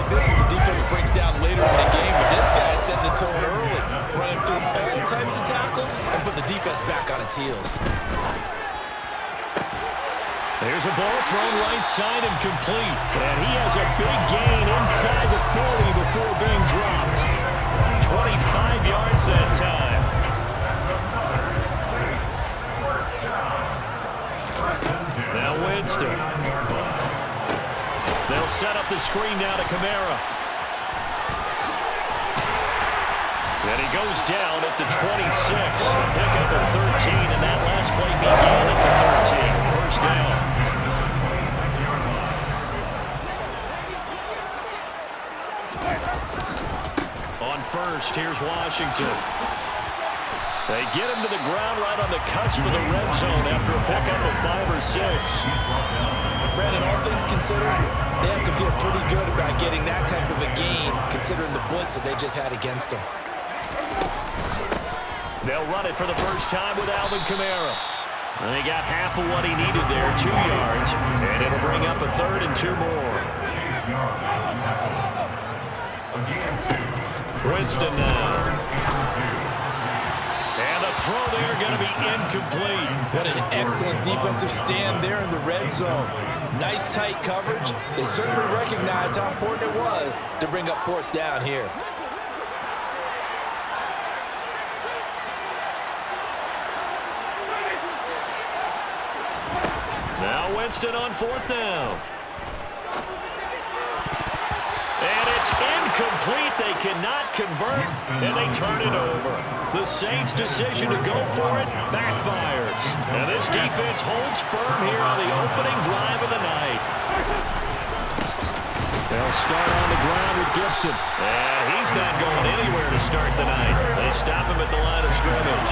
this as the defense breaks down later in the game, but this guy's setting the tone early, running through all types of tackles and putting the defense back on its heels. There's a ball thrown right side and complete. And he has a big gain inside the 40 before being dropped. 25 yards that time. Now Winston. They'll set up the screen now to Kamara. And he goes down at the 26. A pickup of 13, and that last play began at the 13. First down. On first, here's Washington. They get him to the ground right on the cusp of the red zone after a pickup of 5 or 6. Brandon, all things considered, they have to feel pretty good about getting that type of a gain, considering the blitz that they just had against them. They'll run it for the first time with Alvin Kamara. And they got half of what he needed there, 2 yards, and it'll bring up a 3rd and 2 more. Winston now. And the throw there going to be incomplete. What an excellent defensive stand there in the red zone. Nice tight coverage. They certainly recognized how important it was to bring up 4th down here. Now Winston on 4th down. And it's incomplete. They cannot convert, and they turn it over. The Saints' decision to go for it backfires. And this defense holds firm here on the opening drive of the night. They'll start on the ground with Gibson. And he's not going anywhere to start the night. They stop him at the line of scrimmage.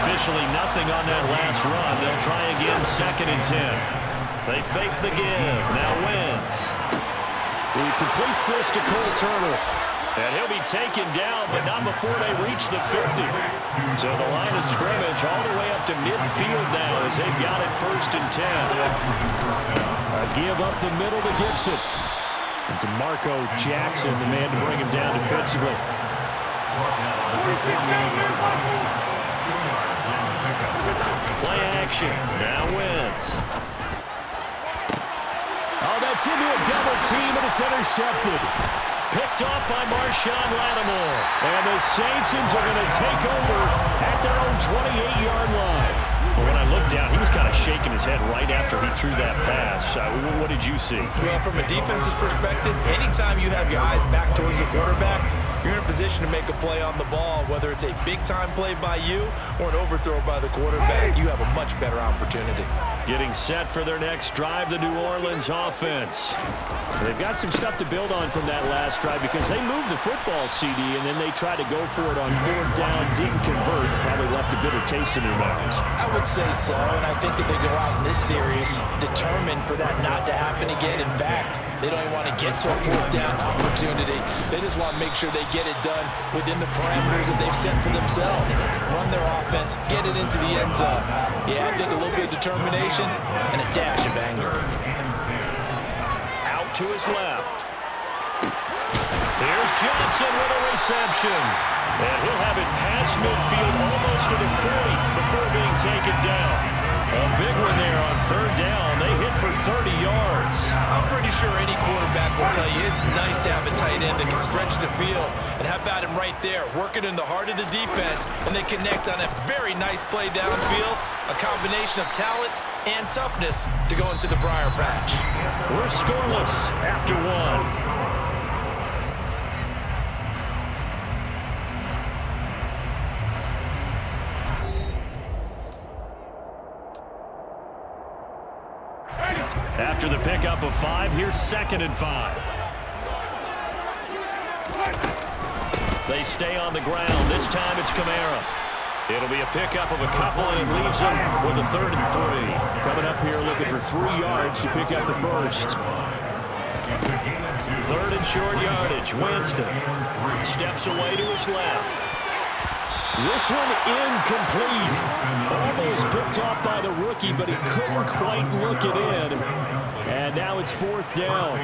Officially nothing on that last run. They'll try again 2nd and 10. They fake the give. Now Wentz. He completes this to Cole Turner. And he'll be taken down, but not before they reach the 50. So the line of scrimmage all the way up to midfield now as they've got it 1st and 10. A give up the middle to Gibson. And to Marco Jackson, the man to bring him down defensively. Play action. Now Wentz. Oh, that's into a double team, and it's intercepted. Picked off by Marshawn Lattimore. And the Saints are going to take over at their own 28-yard line. Well, when I looked down, he was kind of shaking his head right after he threw that pass. What did you see? Well, from a defense's perspective, anytime you have your eyes back towards the quarterback, you're in a position to make a play on the ball. Whether it's a big-time play by you or an overthrow by the quarterback, you have a much better opportunity. Getting set for their next drive, the New Orleans offense. They've got some stuff to build on from that last drive because they moved the football, CD, and then they tried to go for it on 4th down, didn't convert, probably left a bitter taste in their mouths. I would say so, and I think that they go out in this series determined for that not to happen again. In fact, they don't even want to get to a 4th down opportunity. They just want to make sure they get it done within the parameters that they've set for themselves. Run their offense, get it into the end zone. Yeah, I think a little bit of determination and a dash of anger. Out to his left. Here's Johnson with a reception. And he'll have it past midfield almost to the 40 before being taken down. A big one there on 3rd down. They hit for 30 yards. I'm pretty sure any quarterback will tell you it's nice to have a tight end that can stretch the field. And how about him right there, working in the heart of the defense, and they connect on a very nice play downfield, a combination of talent and toughness to go into the briar patch. We're scoreless after 1. After the pickup of 5, here's 2nd and 5. They stay on the ground. This time it's Kamara. It'll be a pickup of a couple, and it leaves them with a 3rd and 3. Coming up here looking for 3 yards to pick up the first. 3rd and short yardage. Winston steps away to his left. This one incomplete. Almost picked off by the rookie, but he couldn't quite look it in. And now it's 4th down.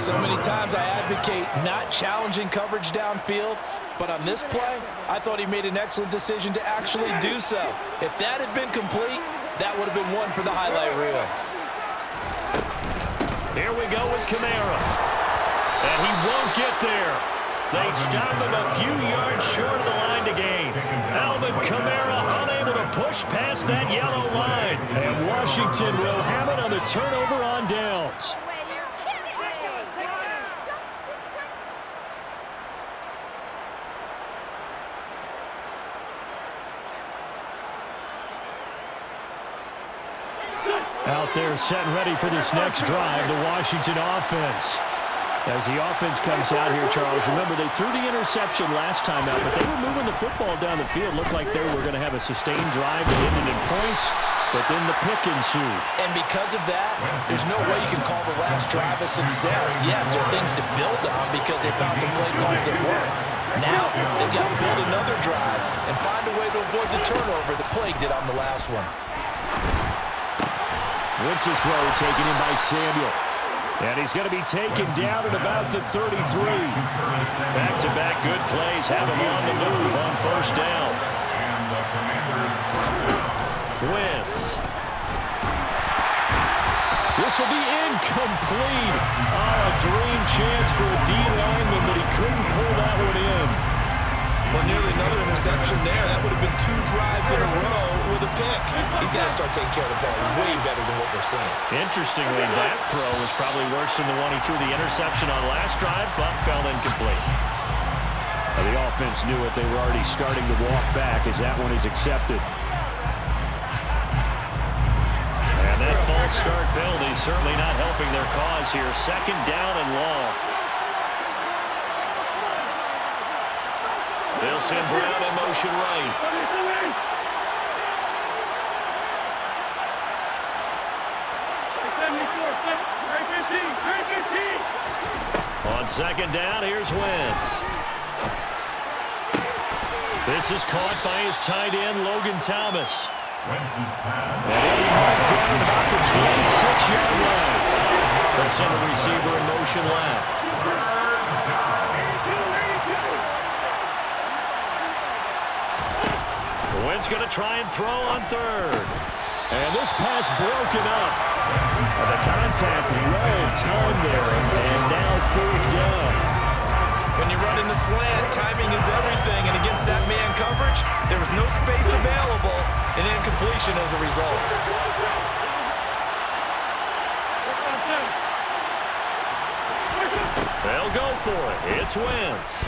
So many times I advocate not challenging coverage downfield, but on this play, I thought he made an excellent decision to actually do so. If that had been complete, that would have been one for the highlight reel. Here we go with Kamara. And he won't get there. They stop him a few yards short of the line to gain. Alvin Kamara unable to push past that yellow line. And Washington will have it on the turnover on downs. Out there set and ready for this next drive, the Washington offense. As the offense comes out here, Charles, remember they threw the interception last time out, but they were moving the football down the field. Looked like they were going to have a sustained drive that ended in points, but then the pick ensued. And because of that, there's no way you can call the last drive a success. Yes, there are things to build on because they found some play calls that work. Now they've got to build another drive and find a way to avoid the turnover that plagued it on the last one. Wentz's throw taken in by Samuel. And he's going to be taken down at about the 33. Back-to-back good plays have him on the move on 1st down. Wentz. This will be incomplete. Oh, a dream chance for a D lineman, but he couldn't pull that one in. Well, nearly another interception there. That would have been 2 drives in a row with a pick. He's got to start taking care of the ball way better than what we're seeing. Interestingly, that throw was probably worse than the one he threw the interception on last drive, but fell incomplete. Now, the offense knew it. They were already starting to walk back as that one is accepted. And that false start penalty certainly not helping their cause here. 2nd down and long. They'll send Brown in motion right. On 2nd down, here's Wentz. This is caught by his tight end, Logan Thomas. And he'll be marked down at about the 26-yard line. They'll send a receiver in motion left. Wentz going to try and throw on 3rd. And this pass broken up. And the contact well timed there. And now 4th down. When you run in the slant, timing is everything. And against that man coverage, there was no space available. And incompletion as a result. They'll go for it. It's Wentz.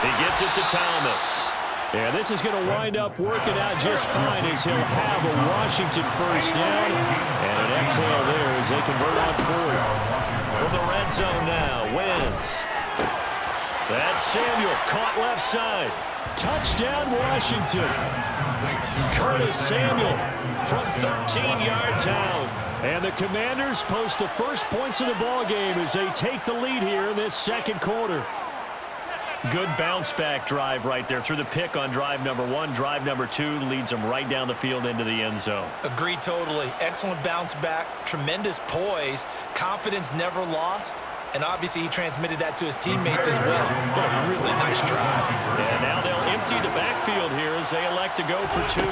He gets it to Thomas. Yeah, this is going to wind up working out just fine as he'll have a Washington 1st down. And an exhale there as they convert on 4th. From the red zone now, Wentz. That's Samuel, caught left side. Touchdown, Washington. Curtis Samuel from 13-yard down. And the Commanders post the first points of the ballgame as they take the lead here in this 2nd quarter. Good bounce-back drive right there through the pick on drive number 1. Drive number 2 leads them right down the field into the end zone. Agree totally. Excellent bounce back, tremendous poise, confidence never lost, and obviously he transmitted that to his teammates as well. What a really nice drive. And now they'll empty the backfield here as they elect to go for 2.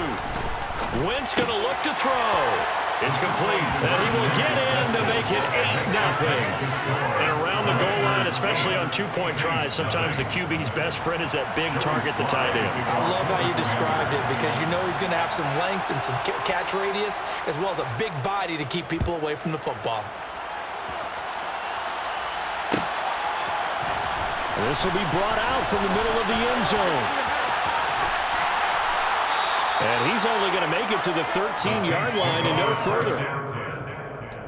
Wentz going to look to throw. It's complete, and he will get in to make it 8-0. And around the goal line, especially on 2-point tries, sometimes the QB's best friend is that big target, the tight end. I love how you described it because you know he's going to have some length and some catch radius as well as a big body to keep people away from the football. This will be brought out from the middle of the end zone. And he's only going to make it to the 13-yard line and no further.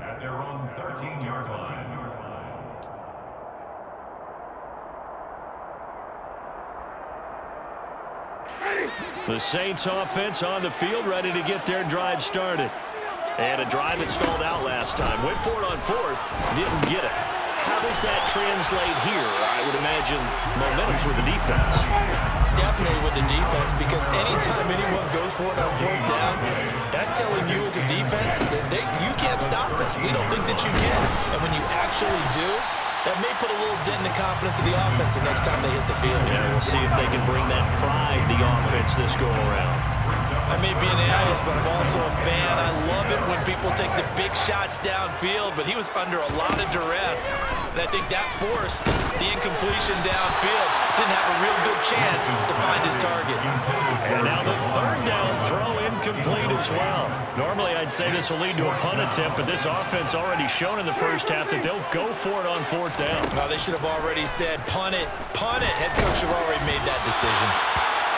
At their own 13-yard line. The Saints offense on the field ready to get their drive started. And a drive that stalled out last time. Went for it on 4th. Didn't get it. how does that translate here? I would imagine momentum's with the defense. Definitely with the defense, because anytime anyone goes for it on fourth down, that's telling you as a defense that you can't stop us. We don't think that you can. And when you actually do, that may put a little dent in the confidence of the offense the next time they hit the field. Yeah, we'll see if they can bring that pride to the offense this go-around. I may be an analyst, but I'm also a fan. I love it when people take the big shots downfield, but he was under a lot of duress, and I think that forced the incompletion downfield. Didn't have a real good chance to find his target. And now the third down throw incomplete as well. Normally I'd say this will lead to a punt attempt, but this offense already shown in the first half that they'll go for it on fourth down. Well, they should have already said punt it, punt it. Head coach should have already made that decision.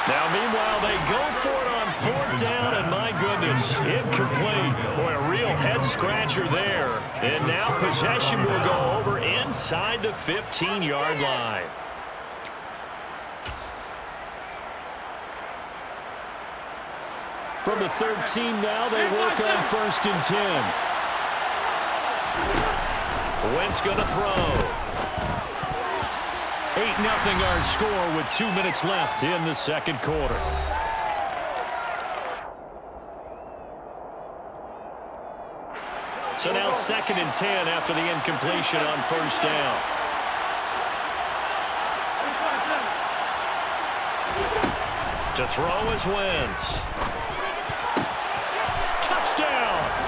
Now, meanwhile, they go for it on fourth down, and my goodness, incomplete. Boy, a real head-scratcher there. And now possession will go over inside the 15-yard line. From the 13 now, they work on 1st and 10. Wentz going to throw. 8-0 our score with 2 minutes left in the second quarter. So now 2nd and 10 after the incompletion on first down. To throw is Wentz. Touchdown!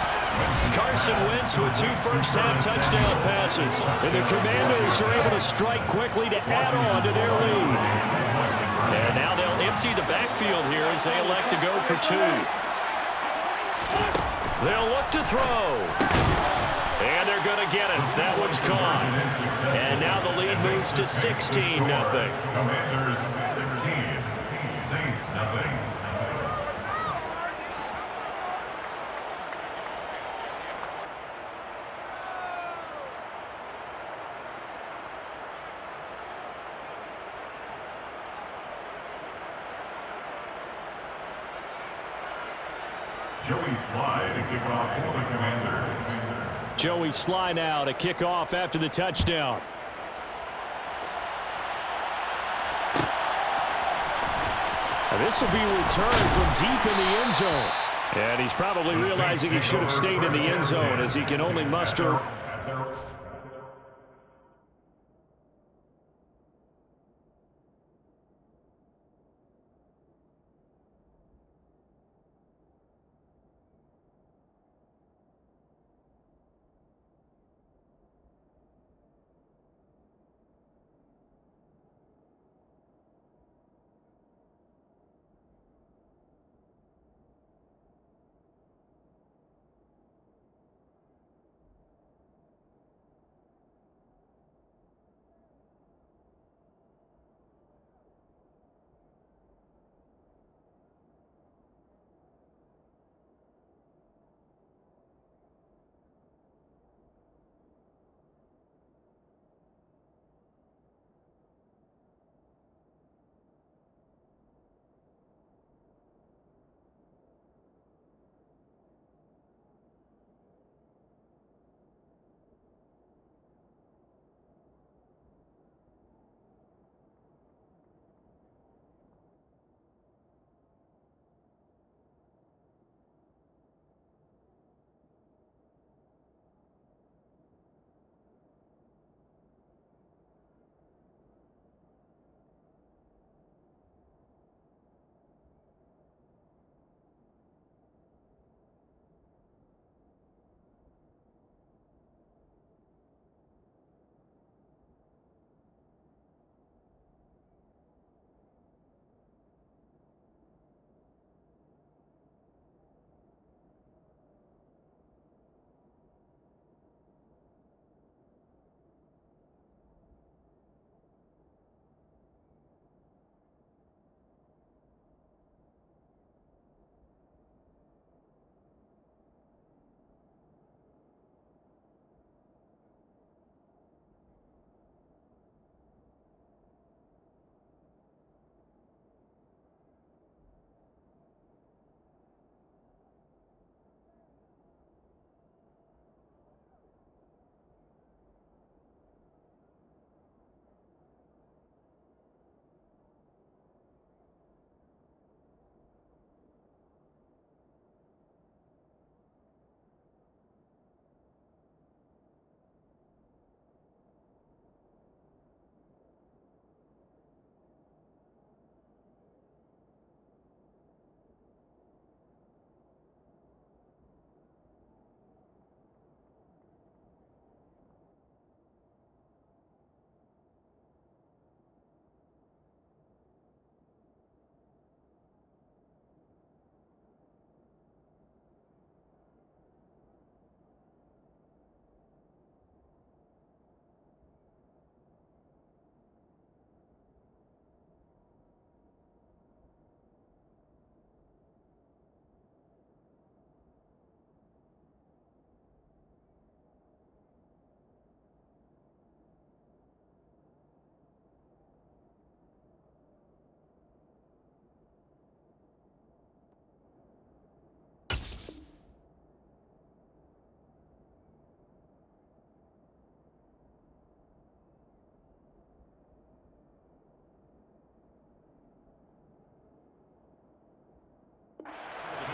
Carson Wentz with 2 first-half touchdown passes. And the Commanders are able to strike quickly to add on to their lead. And now they'll empty the backfield here as they elect to go for 2. They'll look to throw. And they're going to get it. That one's caught. And now the lead moves to 16-0. Commanders 16, Saints nothing. Joey Sly to kick off for the Commanders. Joey Sly now to kick off after the touchdown. And this will be returned from deep in the end zone. And he's probably realizing he should have stayed in the end zone as he can only muster.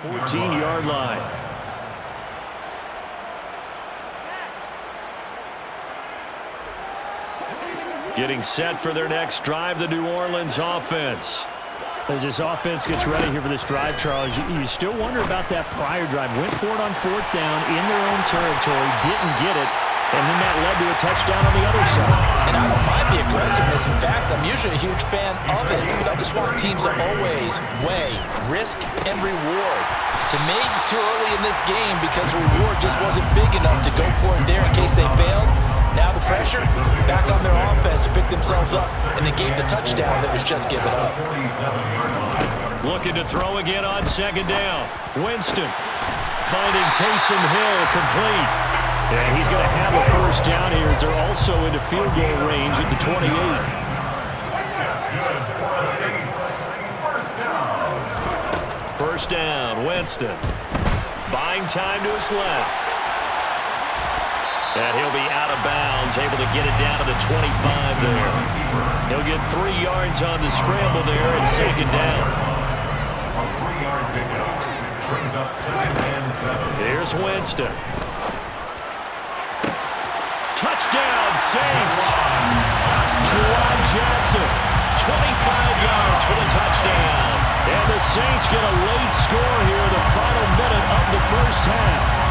14-yard line. Getting set for their next drive, the New Orleans offense. As this offense gets ready here for this drive, Charles, you still wonder about that prior drive. Went for it on 4th down in their own territory, didn't get it, and then that led to a touchdown on the other side. And I don't mind the aggressiveness. In fact, I'm usually a huge fan of it, but I just want teams to always weigh risk and reward. To me, too early in this game because the reward just wasn't big enough to go for it there in case they failed. Now the pressure back on their offense to pick themselves up and negate the touchdown that was just given up. Looking to throw again on 2nd down. Winston finding Taysom Hill complete. And he's going to have a 1st down here as they're also into field goal range at the 28. First down, Winston. Buying time to his left. And he'll be out of bounds, able to get it down to the 25 there. He'll get 3 yards on the scramble there and 2nd down. A 3-yard pickup brings up 2nd and 7. Here's Winston. Touchdown, Saints. Juwan Johnson, 25 yards for the touchdown. And the Saints get a late score here in the final minute of the first half.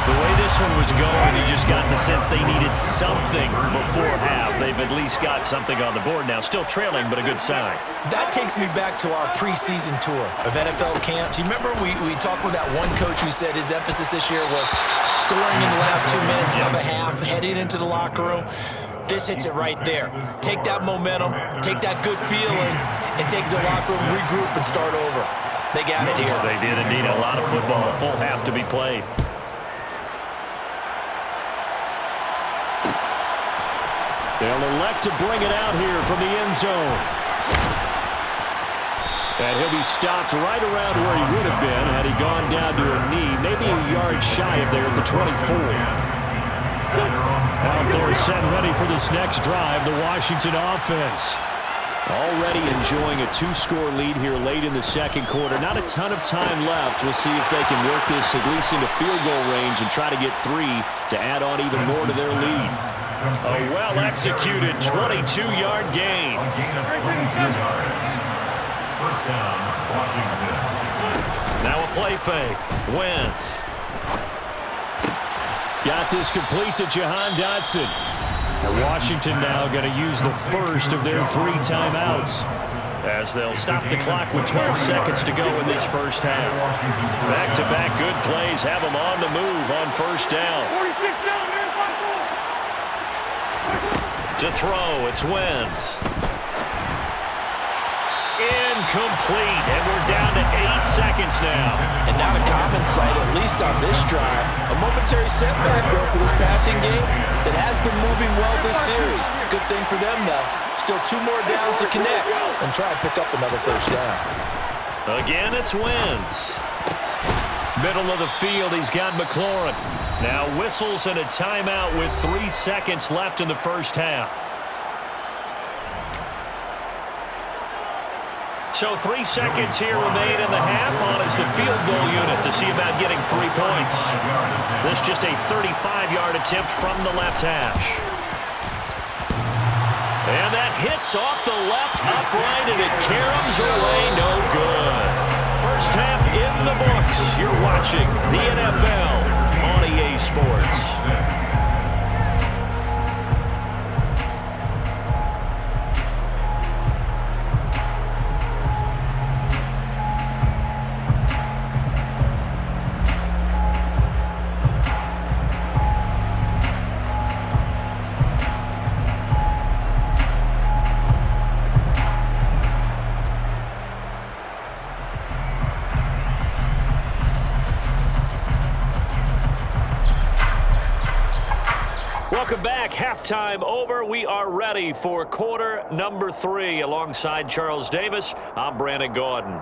The way this one was going, you just got the sense they needed something before half. They've at least got something on the board now. Still trailing, but a good sign. That takes me back to our preseason tour of NFL camps. You remember we talked with that one coach who said his emphasis this year was scoring in the last 2 minutes of a half, heading into the locker room. This hits it right there. Take that momentum, take that good feeling, and take the locker room, regroup, and start over. They got it here. They did indeed. A lot of football, a full half to be played. They'll elect to bring it out here from the end zone. And he'll be stopped right around where he would have been had he gone down to a knee, maybe a yard shy of there at the 24. Out there set and ready for this next drive, the Washington offense. Already enjoying a 2-score lead here late in the 2nd quarter. Not a ton of time left. We'll see if they can work this at least into field goal range and try to get 3 to add on even more to their lead. A well-executed 22-yard gain. A gain of 22 yards. First down, Washington. Now a play fake. Wentz. Got this complete to Jahan Dotson. And Washington now going to use the first of their 3 timeouts. As they'll stop the clock with 12 seconds to go in this first half. Back-to-back good plays have them on the move on first down. To throw, it's Wentz. Incomplete, and we're down to 8 seconds now. And not a common sight, at least on this drive. A momentary setback, though, for this passing game that has been moving well this series. Good thing for them, though. Still 2 more downs to connect and try and pick up another first down. Again, it's Wentz. Middle of the field, he's got McLaurin. Now whistles and a timeout with 3 seconds left in the first half. So 3 seconds here remain in the half on as the field goal unit to see about getting 3 points. This just a 35-yard attempt from the left hash. And that hits off the left upright and it caroms away, no good. First half in the books. You're watching the NFL on EA Sports. Welcome back. Halftime over. We are ready for quarter number 3. Alongside Charles Davis, I'm Brandon Gordon.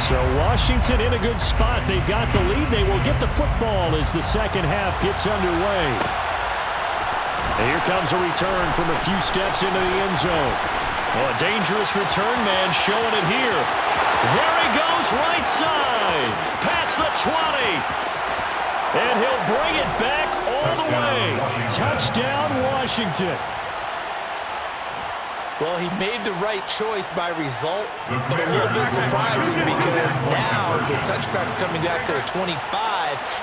So Washington in a good spot. They've got the lead. They will get the football as the second half gets underway. And here comes a return from a few steps into the end zone. Well, a dangerous return man showing it here. There he goes, right side. Past the 20. And he'll bring it back all the way. Touchdown, Washington. Well, he made the right choice by result, but a little bit surprising because now with touchbacks coming back to the 25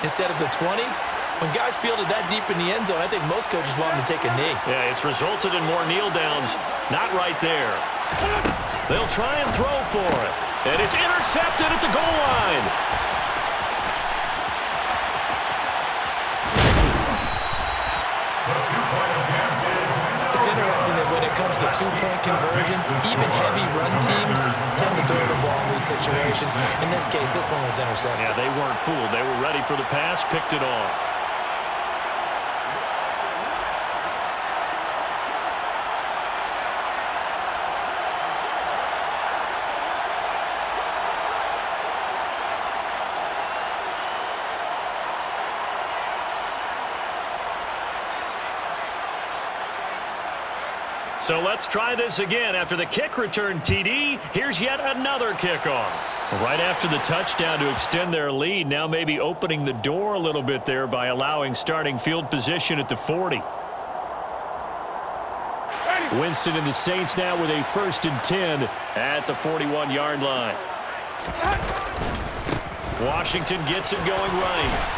instead of the 20, when guys fielded that deep in the end zone, I think most coaches want them to take a knee. Yeah, it's resulted in more kneel downs. Not right there. They'll try and throw for it. And it's intercepted at the goal line. It's interesting that when it comes to two-point conversions, even heavy run teams tend to throw the ball in these situations. In this case, this one was intercepted. Yeah, they weren't fooled. They were ready for the pass, picked it off. So let's try this again. After the kick return TD, here's yet another kickoff. Right after the touchdown to extend their lead, now maybe opening the door a little bit there by allowing starting field position at the 40. Winston and the Saints now with a 1st and 10 at the 41-yard line. Washington gets it going right.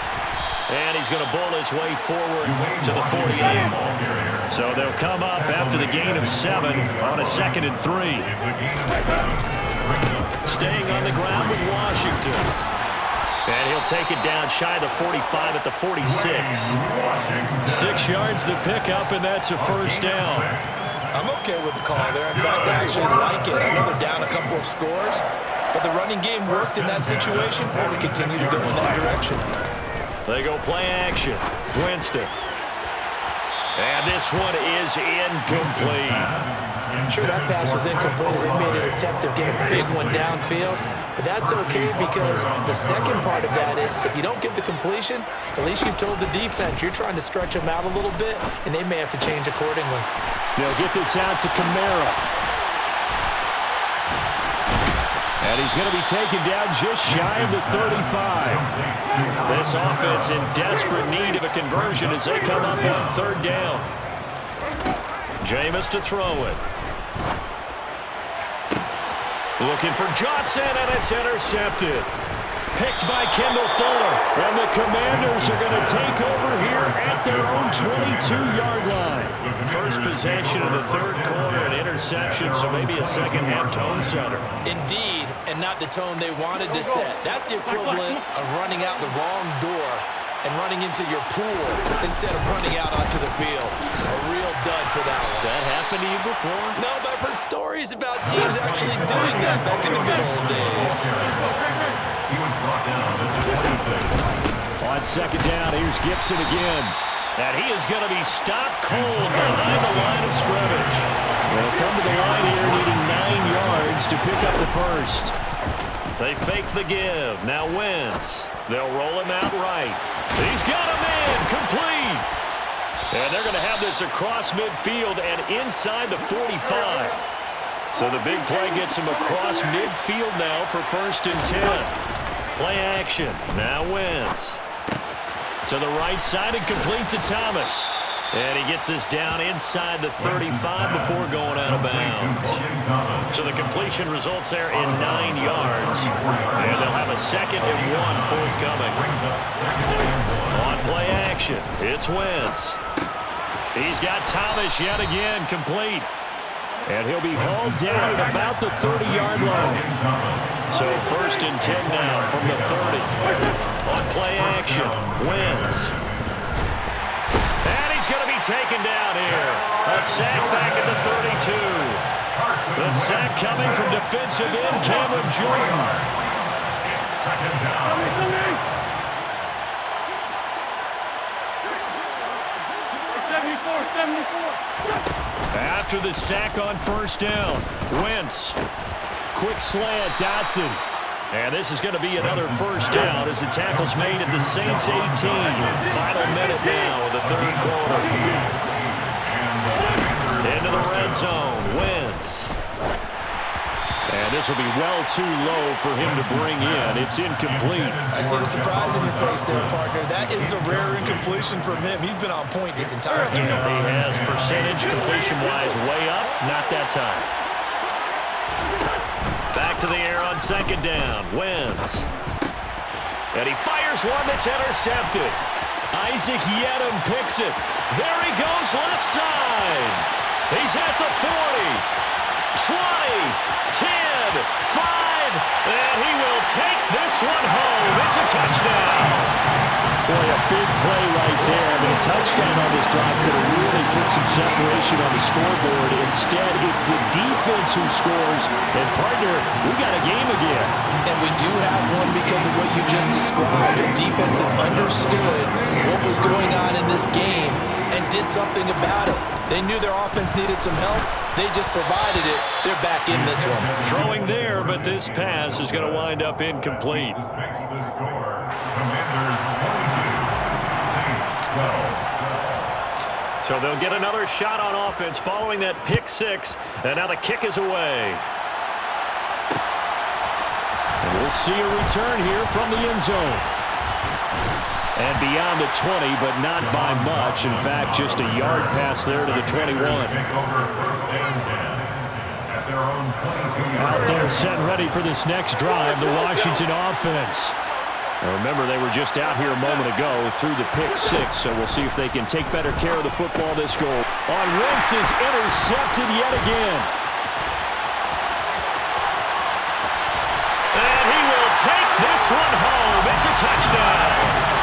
And he's going to bull his way forward to the 48. So they'll come up after the gain of 7 on a 2nd and 3. Staying on the ground with Washington. And he'll take it down shy of the 45 at the 46. 6 yards the pickup, and that's a 1st down. I'm okay with the call there. In fact, I actually like it. I know they're down a couple of scores, but the running game worked in that situation. I would continue to go in that direction. They go play action. Winston. And this one is incomplete. Sure, that pass was incomplete as they made an attempt to get a big one downfield, but that's okay because the second part of that is if you don't get the completion, at least you've told the defense you're trying to stretch them out a little bit, and they may have to change accordingly. They'll get this out to Kamara. And he's going to be taken down just shy of the 35. This offense in desperate need of a conversion as they come up on 3rd down. Jameis to throw it. Looking for Johnson, and it's intercepted. Picked by Kendall Fuller. And the Commanders are going to take over here at their own 22-yard line. First possession of the 3rd quarter, an interception, so maybe a second-half tone setter. Indeed, and not the tone they wanted to set. That's the equivalent of running out the wrong door and running into your pool instead of running out onto the field. A real dud for that one. Has that happened to you before? No, but I've heard stories about teams actually doing that back in the good old days. He was brought down at the 26. On 2nd down, here's Gibson again. And he is going to be stopped cold behind the line of scrimmage. They'll come to the line here needing 9 yards to pick up the 1st. They fake the give. Now Wentz. They'll roll him out right. He's got him in. Complete. And they're going to have this across midfield and inside the 45. So the big play gets him across midfield now for 1st and 10. Play action. Now Wentz. To the right side and complete to Thomas. And he gets this down inside the 35 before going out of bounds. So the completion results there in 9 yards. And they'll have a 2nd and 1 forthcoming. On play action, it's Wentz. He's got Thomas yet again complete. And he'll be hauled down at about the 30-yard line. So 1st and 10 now from the 30. On play action, Wentz. And he's going to be taken down here. A sack back at the 32. The sack coming from defensive end Cameron Jordan. It's 2nd down. After the sack on 1st down, Wentz. Quick slant, Dotson. And this is going to be another first down as the tackle's made at the Saints 18. Final minute now of the third quarter. Into the red zone, Wentz. And this will be well too low for him to bring in. It's incomplete. I see the surprise in your face there, partner. That is a rare incompletion from him. He's been on point this entire game. He has percentage completion-wise way up. Not that time. Back to the air on second down. Wentz. And he fires one that's intercepted. Isaac Yedem picks it. There he goes left side. He's at the 40. 20, 10, 5, and he will take this one home. It's a touchdown. Boy, a big play right there. I mean, a touchdown on this drive could have really put some separation on the scoreboard. Instead, it's the defense who scores. And, partner, we got a game again. And we do have one because of what you just described. The defense that understood what was going on in this game and did something about it. They knew their offense needed some help. They just provided it. They're back in this one. Throwing there, but this pass is going to wind up incomplete. Makes the score. Commanders 22, Saints 12. So they'll get another shot on offense following that pick six, and now the kick is away. And we'll see a return here from the end zone. And beyond the 20, but not by much. In fact, just a yard pass there to the 21. Out there set and ready for this next drive, the Washington offense. Now remember, they were just out here a moment ago through the pick six, so we'll see if they can take better care of the football this goal. On Wentz is intercepted yet again. And he will take this one home. It's a touchdown.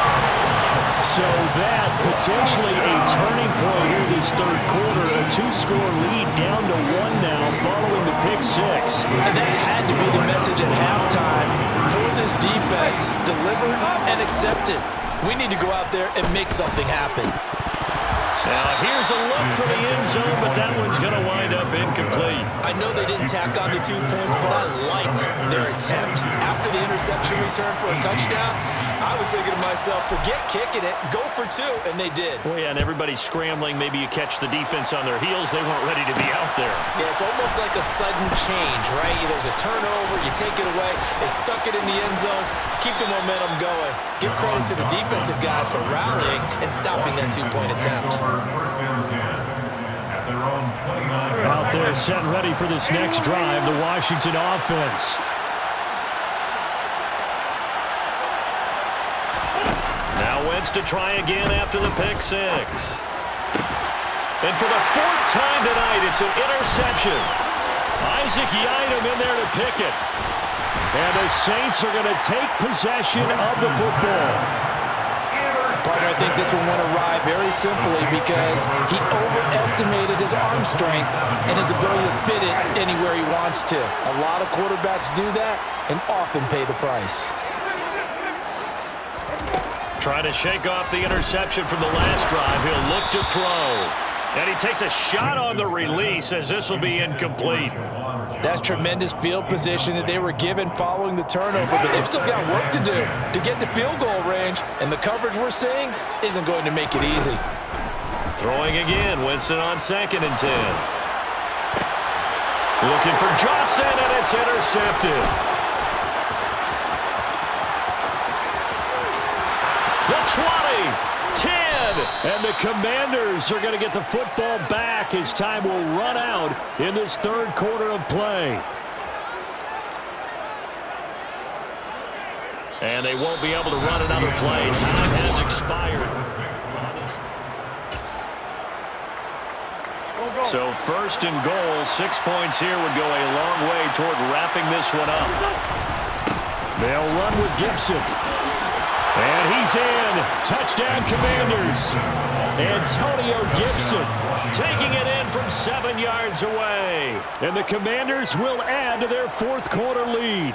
So that potentially a turning point here this third quarter. A two-score lead down to one now following the pick six. And that had to be the message at halftime for this defense. Delivered and accepted. We need to go out there and make something happen. Now here's a look for the end zone, but that one's going to wind up incomplete. I know they didn't tack on the 2 points, but I liked their attempt. After the interception return for a touchdown, I was thinking to myself, forget kicking it, go for two, and they did. Well, yeah, and everybody's scrambling. Maybe you catch the defense on their heels. They weren't ready to be out there. Yeah, it's almost like a sudden change, right? There's a turnover, you take it away, they stuck it in the end zone, keep the momentum going. Give credit to the defensive guys for rallying and stopping that 2-point attempt. First and 10 at their own 29. Out there set and ready for this next drive, the Washington offense. Now Wentz to try again after the pick six. And for the fourth time tonight, it's an interception. Isaac Yedem in there to pick it. And the Saints are going to take possession of the football. Partner, I think this one went awry very simply because he overestimated his arm strength and his ability to fit it anywhere he wants to. A lot of quarterbacks do that and often pay the price. Trying to shake off the interception from the last drive. He'll look to throw. And he takes a shot on the release as this will be incomplete. That's tremendous field position that they were given following the turnover, but they've still got work to do to get to field goal range, and the coverage we're seeing isn't going to make it easy. Throwing again, Winston on 2nd and 10. Looking for Johnson, and it's intercepted. The 20. 10. And the Commanders are going to get the football back as time will run out in this third quarter of play. And they won't be able to run another play. Time has expired. So first and goal, 6 points here would go a long way toward wrapping this one up. They'll run with Gibson. And he's in. Touchdown, Commanders. Antonio Gibson taking it in from 7 yards away. And the Commanders will add to their fourth quarter lead.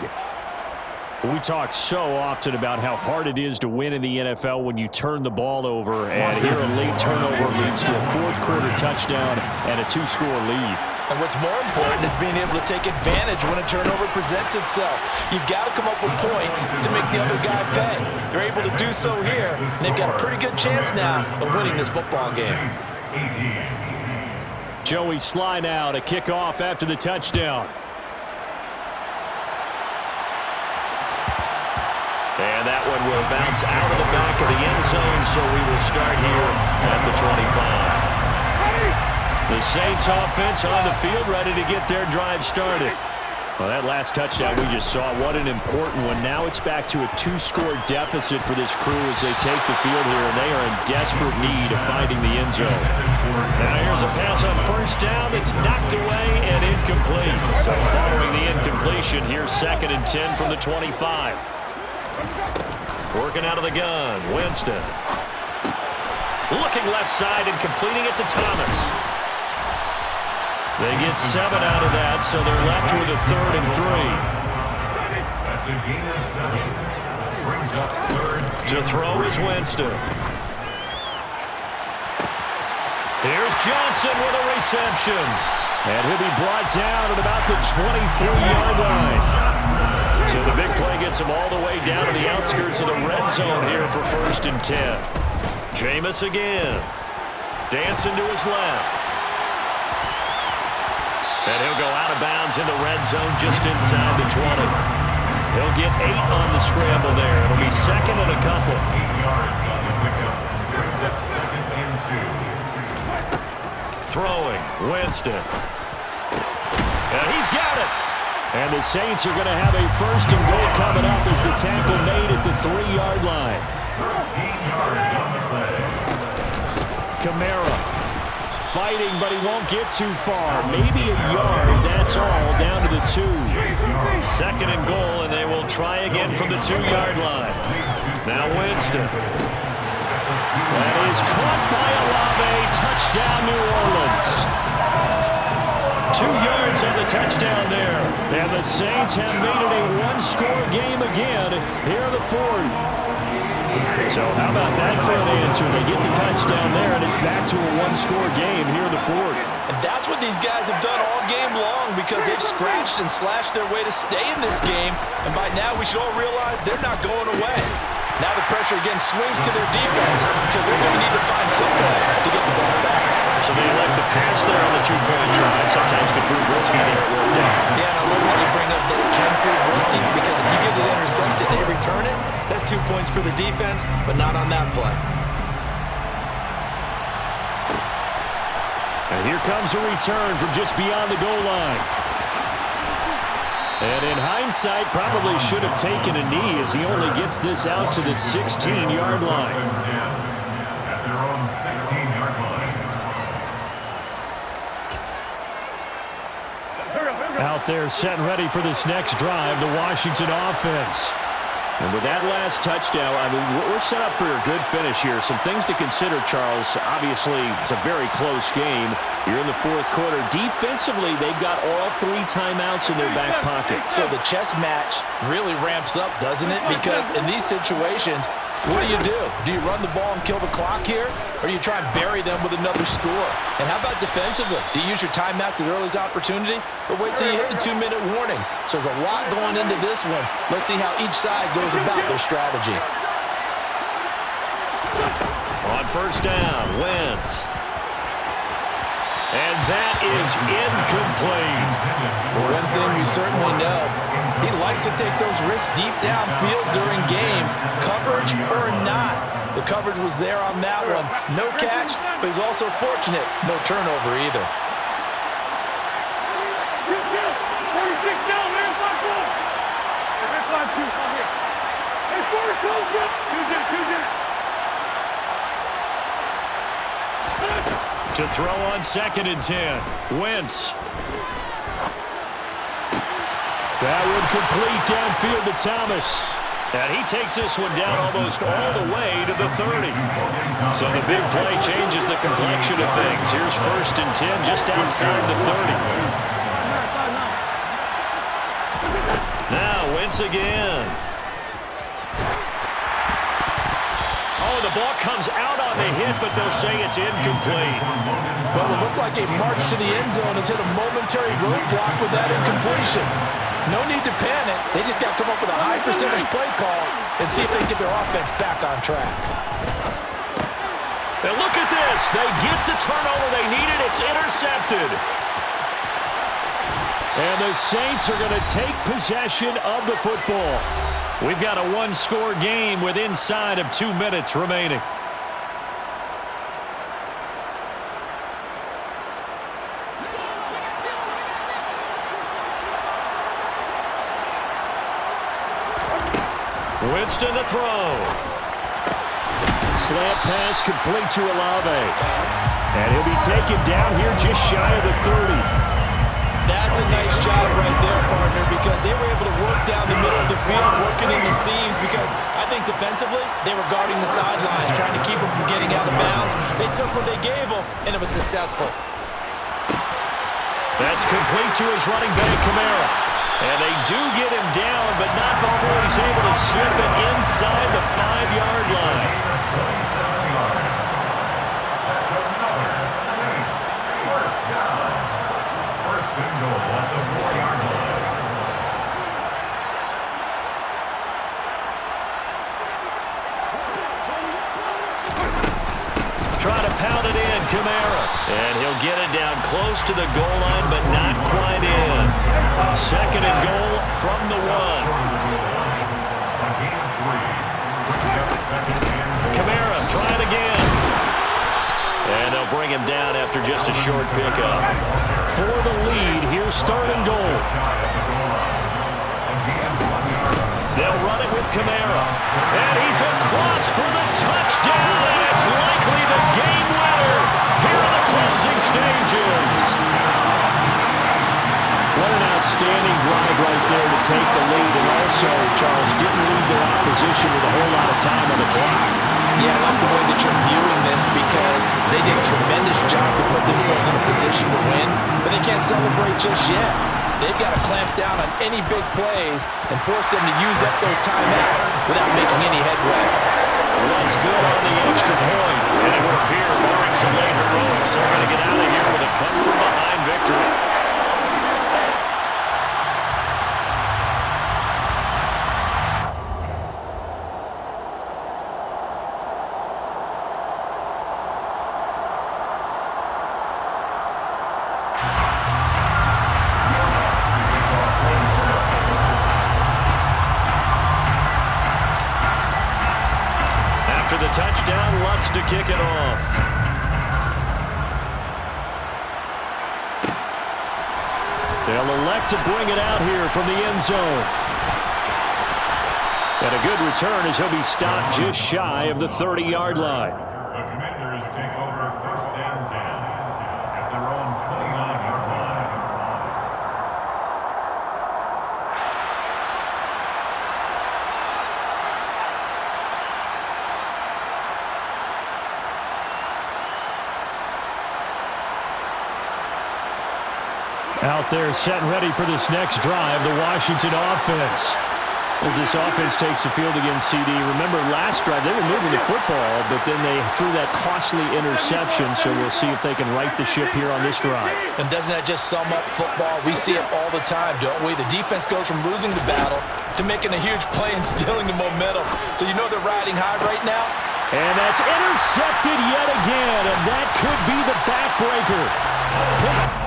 We talk so often about how hard it is to win in the NFL when you turn the ball over. And here a late turnover leads to a fourth quarter touchdown and a 2-score lead. And what's more important is being able to take advantage when a turnover presents itself. You've got to come up with points to make the other guy pay. They're able to do so here, and they've got a pretty good chance now of winning this football game. Joey Sly now to kick off after the touchdown. And that one will bounce out of the back of the end zone, so we will start here at the 25. The Saints offense on the field, ready to get their drive started. Well, that last touchdown we just saw, what an important one. Now it's back to a 2-score deficit for this crew as they take the field here, and they are in desperate need of finding the end zone. Now here's a pass on first down. It's knocked away and incomplete. So following the incompletion, here's 2nd and 10 from the 25. Working out of the gun, Winston. Looking left side and completing it to Thomas. They get 7 out of that, so they're left with a 3rd and 3. That's a gain of 7. Brings up 3rd. To throw is Winston. Here's Johnson with a reception. And he'll be brought down at about the 23-yard line. So the big play gets him all the way down to the outskirts of the red zone here for 1st and 10. Jameis again. Dancing to his left. And he'll go out of bounds in the red zone just inside the 20. He'll get 8 on the scramble there. It'll be 2nd and a couple. 8 yards on the pickup. Brings up 2nd and 2. Throwing, Winston. And he's got it. And the Saints are going to have a 1st and goal coming up as the tackle made at the 3-yard line. 13 yards on the play. Kamara. Fighting, but he won't get too far. Maybe a yard, that's all, down to the 2. 2nd and goal, and they will try again from the 2-yard line. Now Winston. That is caught by Olave. Touchdown, New Orleans. 2 yards on the touchdown there. And the Saints have made it a 1-score game again here in the 4th. So how about that for an answer? They get the touchdown there, and it's back to a 1-score game here in the 4th. And that's what these guys have done all game long because they've scratched and slashed their way to stay in this game. And by now, we should all realize they're not going away. Now the pressure again swings to their defense because they're going to need to find some way to get the ball back. So they elect to pass there on the 2-point try. Sometimes can prove risky to get worked out. Yeah, and I love how you bring up that it can prove risky because if you get it intercepted, they return it. That's 2 points for the defense, but not on that play. And here comes a return from just beyond the goal line. And in hindsight, probably should have taken a knee as he only gets this out to the 16-yard line. At their own 16-yard line. Out there set and ready for this next drive, the Washington offense. And with that last touchdown, I mean, we're set up for a good finish here. Some things to consider, Charles. Obviously, it's a very close game. You're in the 4th quarter. Defensively, they've got all 3 timeouts in their back pocket. So the chess match really ramps up, doesn't it? Because in these situations, what do? Do you run the ball and kill the clock here? Or do you try and bury them with another score? And how about defensively? Do you use your timeouts at earliest opportunity? Or wait till you hit the 2-minute warning? So there's a lot going into this one. Let's see how each side goes about their strategy. On first down, Wentz. And that is incomplete. Well, one thing we certainly know, he likes to take those risks deep downfield during games, coverage or not. The coverage was there on that one. No catch, but he's also fortunate. No turnover either. To throw on 2nd and 10. Wentz. That one complete downfield to Thomas. And he takes this one down almost all the way to the 30. So the big play changes the complexion of things. Here's 1st and 10 just outside the 30. Now Wentz again. Oh, the ball comes out on the hit, but they'll say it's incomplete. Well, it looked like a march to the end zone has hit a momentary roadblock with that incompletion. No need to panic. They just got to come up with a high percentage play call and see if they can get their offense back on track. And look at this. They get the turnover they needed. It's intercepted. And the Saints are going to take possession of the football. We've got a one-score game with inside of 2 minutes remaining. Winston to throw. Slant pass complete to Olave. And he'll be taken down here just shy of the 30. That's a nice job right there, partner, because they were able to work down the middle of the field, working in the seams, because I think defensively, they were guarding the sidelines, trying to keep them from getting out of bounds. They took what they gave them, and it was successful. That's complete to his running back, Kamara. And they do get him down, but not before he's able to slip it inside the 5-yard line. 27 yards. That's another Saints first down. First and goal at the 4-yard line. Trying to pound it in, Kamara. And he'll get it down close to the goal line, but not quite in. Second and goal from the 1. Kamara trying again. And they'll bring him down after just a short pickup. For the lead, here's third and goal. They'll run it with Kamara. And he's across for the touchdown. And it's likely the game winner here in the closing stages. What an outstanding drive right there to take the lead. And also, Charles, didn't leave their opposition with a whole lot of time on the clock. Yeah, I like the way that you're viewing this because they did a tremendous job to put themselves in a position to win, but they can't celebrate just yet. They've got to clamp down on any big plays and force them to use up those timeouts without making any headway. Runs good on the extra point. And it would appear, barring some late heroics, they're going to get out of here with a come-from-behind victory. After the touchdown, Lutz to kick it off. They'll elect to bring it out here from the end zone. And a good return as he'll be stopped just shy of the 30-yard line. The Commanders take over first and 10 at their own 29-yard line. Out there set and ready for this next drive, the Washington offense. As this offense takes the field against CD. Remember, last drive, they were moving the football, but then they threw that costly interception, so we'll see if they can right the ship here on this drive. And doesn't that just sum up football? We see it all the time, don't we? The defense goes from losing the battle to making a huge play and stealing the momentum. So you know they're riding high right now? And that's intercepted yet again, and that could be the backbreaker.